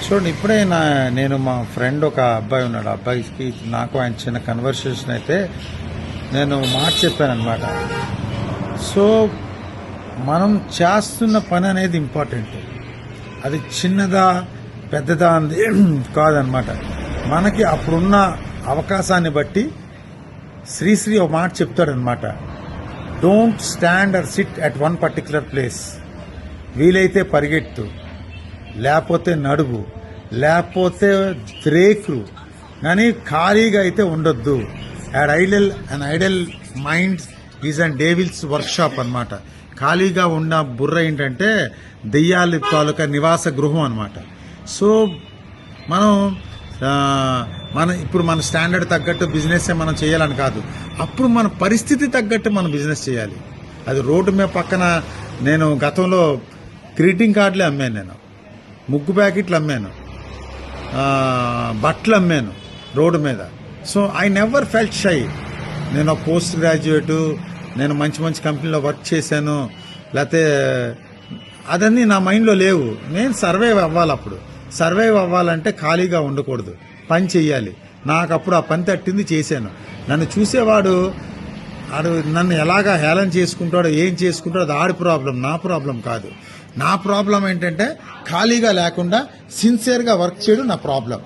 చూడండి, ఇప్పుడే నేను మా ఫ్రెండ్ ఒక అబ్బాయి ఉన్నాడు. అబ్బాయికి నాకు ఆయన చిన్న కన్వర్సేషన్ అయితే నేను మాట చెప్పాను అనమాట. సో మనం చేస్తున్న పని అనేది ఇంపార్టెంట్. అది చిన్నదా పెద్దదా అంది కాదనమాట. మనకి అప్పుడున్న అవకాశాన్ని బట్టి శ్రీశ్రీ ఒక మాట చెప్తాడనమాట. Don't stand or sit at one particular place. వీలైతే పరిగెత్తు, లేకపోతే నడువు, లేకపోతే బ్రేక్లు, కానీ ఖాళీగా అయితే ఉండొద్దు. An idol mind is and devil's workshop అనమాట. ఖాళీగా ఉన్న బుర్ర ఏంటంటే దెయ్యాల తాలూకా నివాస గృహం అనమాట. సో ఇప్పుడు మన స్టాండర్డ్ తగ్గట్టు బిజినెస్ మనం చేయాలని కాదు, అప్పుడు మన పరిస్థితి తగ్గట్టు మనం బిజినెస్ చేయాలి. అది రోడ్డు మీద పక్కన నేను గతంలో గ్రీటింగ్ కార్డులే అమ్మాను, నేను ముగ్గు ప్యాకెట్లు అమ్మాను, బట్టలు అమ్మాను రోడ్డు మీద. So I never felt shy. నేను పోస్ట్ గ్రాడ్యుయేటు, నేను మంచి మంచి కంపెనీలో వర్క్ చేశాను, లేకపోతే అదన్నీ నా మైండ్లో లేవు. నేను సర్వైవ్ అవ్వాలి. అప్పుడు సర్వైవ్ అవ్వాలంటే ఖాళీగా ఉండకూడదు, పని చెయ్యాలి. నాకు అప్పుడు ఆ పని తట్టింది, చేశాను. నన్ను చూసేవాడు నన్ను ఎలాగా హేళన చేసుకుంటాడో ఏం చేసుకుంటాడో అది ఆడి ప్రాబ్లం, నా ప్రాబ్లం కాదు. నా ప్రాబ్లం ఏంటంటే ఖాళీగా లేకుండా సిన్సియర్గా వర్క్ చేయడం నా ప్రాబ్లం.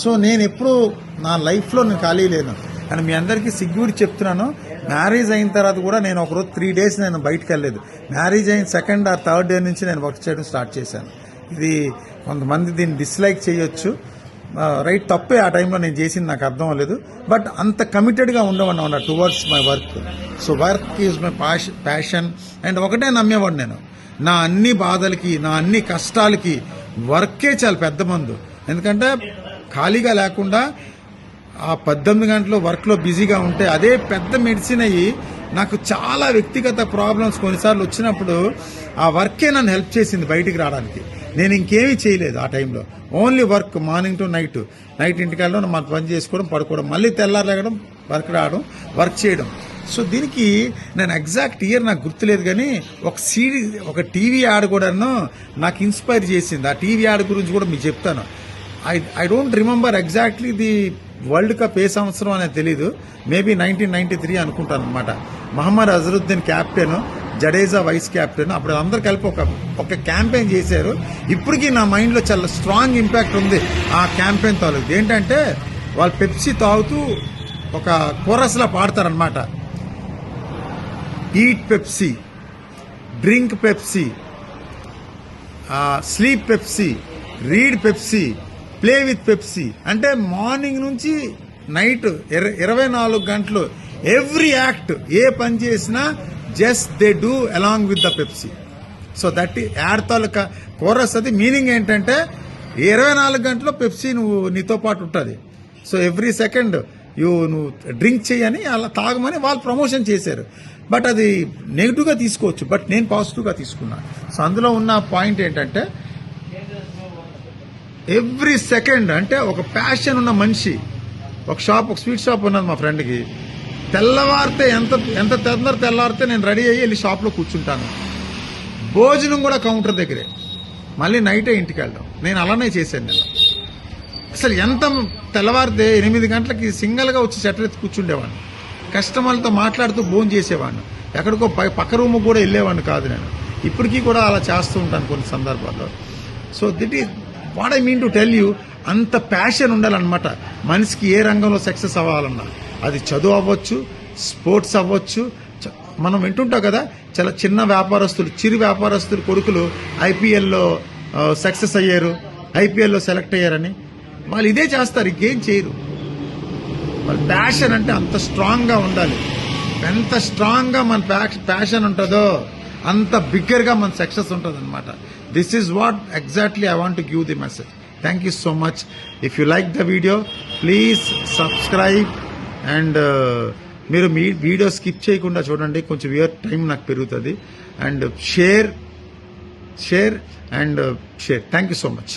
సో నేను ఎప్పుడు నా లైఫ్లో నేను ఖాళీ లేను. అని మీ అందరికీ సిగ్గుడి చెప్తున్నాను. మ్యారేజ్ అయిన తర్వాత కూడా నేను ఒకరోజు 3 days నేను బయటకు వెళ్ళలేదు. మ్యారేజ్ అయిన 2nd or 3rd day నుంచి నేను వర్క్ చేయడం స్టార్ట్ చేశాను. ఇది కొంతమంది దీన్ని డిస్లైక్ చేయొచ్చు, రైట్, తప్పే. ఆ టైంలో నేను చేసింది నాకు అర్థం అవ్వలేదు, బట్ అంత కమిటెడ్గా ఉండవన్నా towards my work. So work is my passion. And ఒకటే నమ్మేవాడు నేను, నా అన్ని బాధలకి, నా అన్ని కష్టాలకి వర్కే చాలా పెద్ద మందు. ఎందుకంటే ఖాళీగా లేకుండా ఆ 18 గంటలు వర్క్లో బిజీగా ఉంటే అదే పెద్ద మెడిసిన్ అయ్యి నాకు చాలా వ్యక్తిగత ప్రాబ్లమ్స్ కొన్నిసార్లు వచ్చినప్పుడు ఆ వర్కే నన్ను హెల్ప్ చేసింది బయటికి రావడానికి. నేను ఇంకేమీ చేయలేదు ఆ టైంలో, only work. Morning to night ఇంటికి వెళ్ళడం, మన పని చేసుకోవడం, పడుకోవడం, మళ్ళీ తెల్లారలేగడం, వర్క్ రావడం, వర్క్ చేయడం. సో దీనికి నేను ఎగ్జాక్ట్ ఇయర్ నాకు గుర్తులేదు, కానీ ఒక టీవీ యాడ్ కూడా నాకు ఇన్స్పైర్ చేసింది. ఆ టీవీ యాడ్ గురించి కూడా మీకు చెప్తాను. I don't remember exactly the world cup ఏ సంవత్సరం అనేది తెలీదు, మేబీ 1993 అనుకుంటాను అనమాట. Mohammad Azharuddin captain, Jadeja vice captain. అప్పుడు అందరు కలిపి ఒక క్యాంపెయిన్ చేశారు. ఇప్పటికీ నా మైండ్లో చాలా స్ట్రాంగ్ ఇంపాక్ట్ ఉంది ఆ క్యాంపెయిన్ తాలూకు. ఏంటంటే వాళ్ళు పెప్సీ తాగుతూ ఒక కోరస్లా పాడతారనమాట. Eat Pepsi, drink Pepsi, sleep Pepsi, read Pepsi, play with Pepsi. అంటే మార్నింగ్ నుంచి నైట్ 24 గంటలు ఎవ్రీ యాక్ట్, ఏ పని చేసినా just they do along with the Pepsi. So that ad తాలూకా కోరస్. అది మీనింగ్ ఏంటంటే 24 గంటలు పెప్సీ నీతో పాటు ఉంటుంది. సో ఎవ్రీ సెకండ్ నువ్వు డ్రింక్ చేయని, అలా తాగమని వాళ్ళు ప్రమోషన్ చేశారు. బట్ అది నెగిటివ్గా తీసుకోవచ్చు, బట్ నేను పాజిటివ్గా తీసుకున్నాను. సో అందులో ఉన్న పాయింట్ ఏంటంటే ఎవ్రీ సెకండ్, అంటే ఒక ప్యాషన్ ఉన్న మనిషి. ఒక స్వీట్ షాప్ ఉన్నది మా ఫ్రెండ్కి. తెల్లవారితే ఎంత తెల్లారితే నేను రెడీ అయ్యి వెళ్ళి షాప్లో కూర్చుంటాను. భోజనం కూడా కౌంటర్ దగ్గరే, మళ్ళీ నైటే ఇంటికి వెళ్ళడం. నేను అలానే చేశాను. నేను అసలు ఎంత తెల్లవారితే 8 గంటలకి సింగల్గా వచ్చి షట్టర్ ఎత్తి కూర్చుండేవాడిని. కస్టమర్లతో మాట్లాడుతూ భోజనం చేసేవాడిని. ఎక్కడికో పక్క రూమ్ కూడా వెళ్ళేవాడిని కాదు నేను. ఇప్పటికీ కూడా అలా చేస్తూ ఉంటాను కొన్ని సందర్భాల్లో. So this is what I mean to tell you. అంత ప్యాషన్ ఉండాలన్నమాట మనిషికి. ఏ రంగంలో సక్సెస్ అవ్వాలన్నా, అది చదువు అవ్వచ్చు, స్పోర్ట్స్ అవ్వచ్చు. మనం వింటుంటాం కదా, చాలా చిన్న వ్యాపారస్తులు, చిరు వ్యాపారస్తులు కొడుకులు ఐపీఎల్లో సక్సెస్ అయ్యారు, ఐపీఎల్లో సెలెక్ట్ అయ్యారని. వాళ్ళు ఇదే చేస్తారు, ఇంకేం చేయరు. వాళ్ళ ప్యాషన్ అంటే అంత స్ట్రాంగ్గా ఉండాలి. ఎంత స్ట్రాంగ్గా మన ప్యాషన్ ఉంటుందో అంత బిగ్గర్గా మన సక్సెస్ ఉంటుంది అనమాట. This is what exactly I want to give the message. Thank you so much. If you like the video, please subscribe and మీరు మీ వీడియో స్కిప్ చేయకుండా చూడండి, కొంచెం టైం నాకు పెరుగుతుంది. And share and share. Thank you so much.